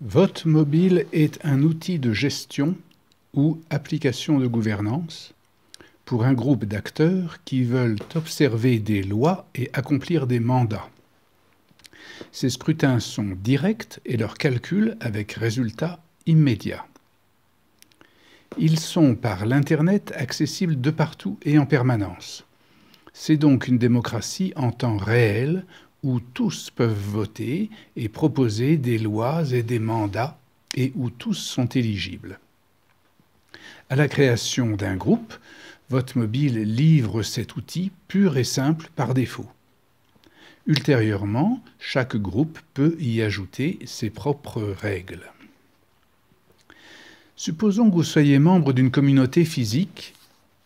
Vote mobile est un outil de gestion ou application de gouvernance pour un groupe d'acteurs qui veulent observer des lois et accomplir des mandats. Ces scrutins sont directs et leurs calculs avec résultat immédiat. Ils sont par l'Internet accessibles de partout et en permanence. C'est donc une démocratie en temps réel où tous peuvent voter et proposer des lois et des mandats et où tous sont éligibles. À la création d'un groupe, Vote mobile livre cet outil pur et simple par défaut. Ultérieurement, chaque groupe peut y ajouter ses propres règles. Supposons que vous soyez membre d'une communauté physique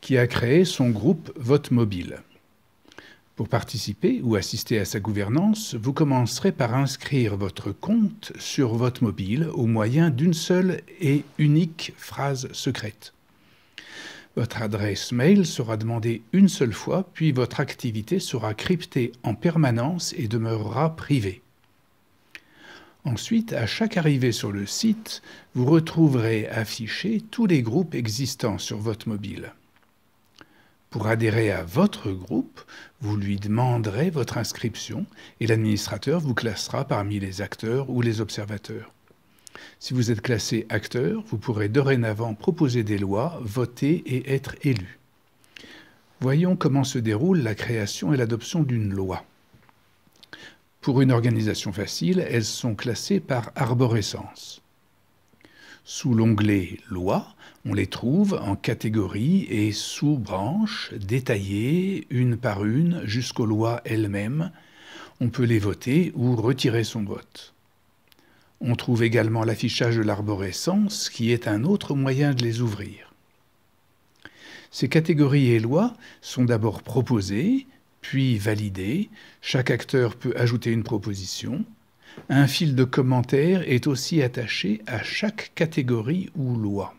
qui a créé son groupe Vote mobile. Pour participer ou assister à sa gouvernance, vous commencerez par inscrire votre compte sur Vote mobile au moyen d'une seule et unique phrase secrète. Votre adresse mail sera demandée une seule fois, puis votre activité sera cryptée en permanence et demeurera privée. Ensuite, à chaque arrivée sur le site, vous retrouverez affichés tous les groupes existants sur Vote mobile. Pour adhérer à votre groupe, vous lui demanderez votre inscription et l'administrateur vous classera parmi les acteurs ou les observateurs. Si vous êtes classé acteur, vous pourrez dorénavant proposer des lois, voter et être élu. Voyons comment se déroule la création et l'adoption d'une loi. Pour une organisation facile, elles sont classées par arborescence. Sous l'onglet « Lois », on les trouve en catégories et sous-branches, détaillées une par une jusqu'aux lois elles-mêmes. On peut les voter ou retirer son vote. On trouve également l'affichage de l'arborescence, qui est un autre moyen de les ouvrir. Ces catégories et lois sont d'abord proposées, puis validées. Chaque acteur peut ajouter une proposition. Un fil de commentaires est aussi attaché à chaque catégorie ou loi.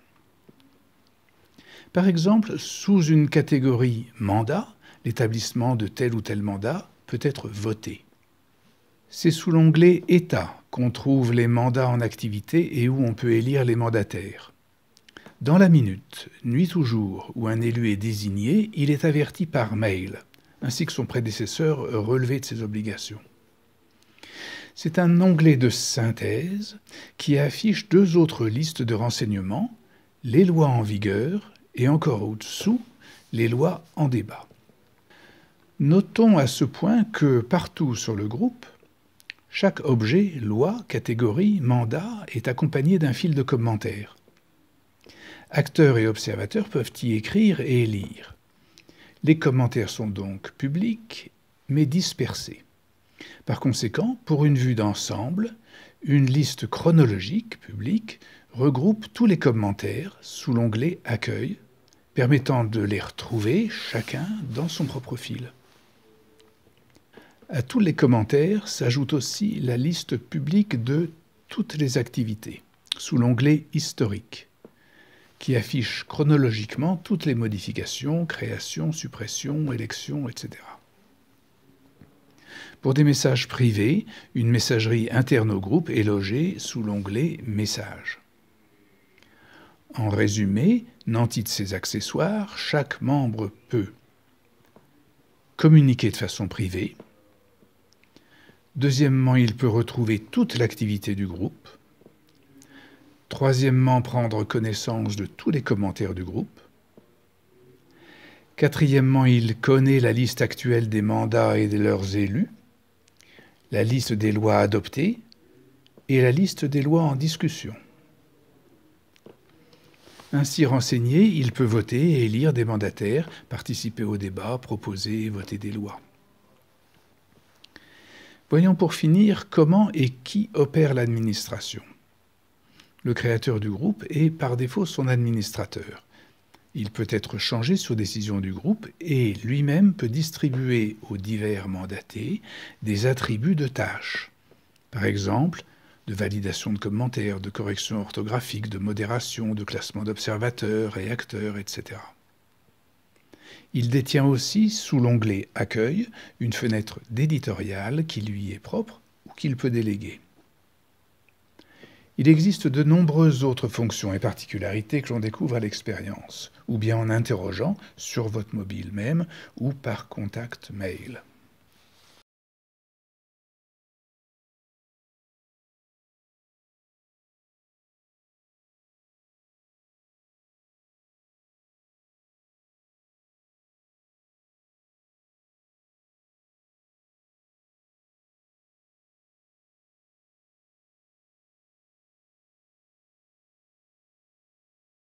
Par exemple, sous une catégorie « Mandat », l'établissement de tel ou tel mandat peut être voté. C'est sous l'onglet « État » qu'on trouve les mandats en activité et où on peut élire les mandataires. Dans la minute, nuit ou jour, où un élu est désigné, il est averti par mail, ainsi que son prédécesseur relevé de ses obligations. C'est un onglet de synthèse qui affiche deux autres listes de renseignements, les lois en vigueur et encore au-dessous, les lois en débat. Notons à ce point que partout sur le groupe, chaque objet, loi, catégorie, mandat est accompagné d'un fil de commentaires. Acteurs et observateurs peuvent y écrire et lire. Les commentaires sont donc publics, mais dispersés. Par conséquent, pour une vue d'ensemble, une liste chronologique publique regroupe tous les commentaires sous l'onglet « Accueil », permettant de les retrouver chacun dans son propre fil. À tous les commentaires s'ajoute aussi la liste publique de toutes les activités, sous l'onglet « Historique », qui affiche chronologiquement toutes les modifications, créations, suppressions, élections, etc. Pour des messages privés, une messagerie interne au groupe est logée sous l'onglet « Messages ». En résumé, nanti de ces accessoires, chaque membre peut communiquer de façon privée. Deuxièmement, il peut retrouver toute l'activité du groupe. Troisièmement, prendre connaissance de tous les commentaires du groupe. Quatrièmement, il connaît la liste actuelle des mandats et de leurs élus, la liste des lois adoptées et la liste des lois en discussion. Ainsi renseigné, il peut voter et élire des mandataires, participer au débat, proposer et voter des lois. Voyons pour finir comment et qui opère l'administration. Le créateur du groupe est par défaut son administrateur. Il peut être changé sur décision du groupe et lui-même peut distribuer aux divers mandatés des attributs de tâches. Par exemple, de validation de commentaires, de correction orthographique, de modération, de classement d'observateurs et acteurs, etc. Il détient aussi, sous l'onglet « Accueil », une fenêtre d'éditorial qui lui est propre ou qu'il peut déléguer. Il existe de nombreuses autres fonctions et particularités que l'on découvre à l'expérience, ou bien en interrogeant sur votre mobile même ou par contact mail.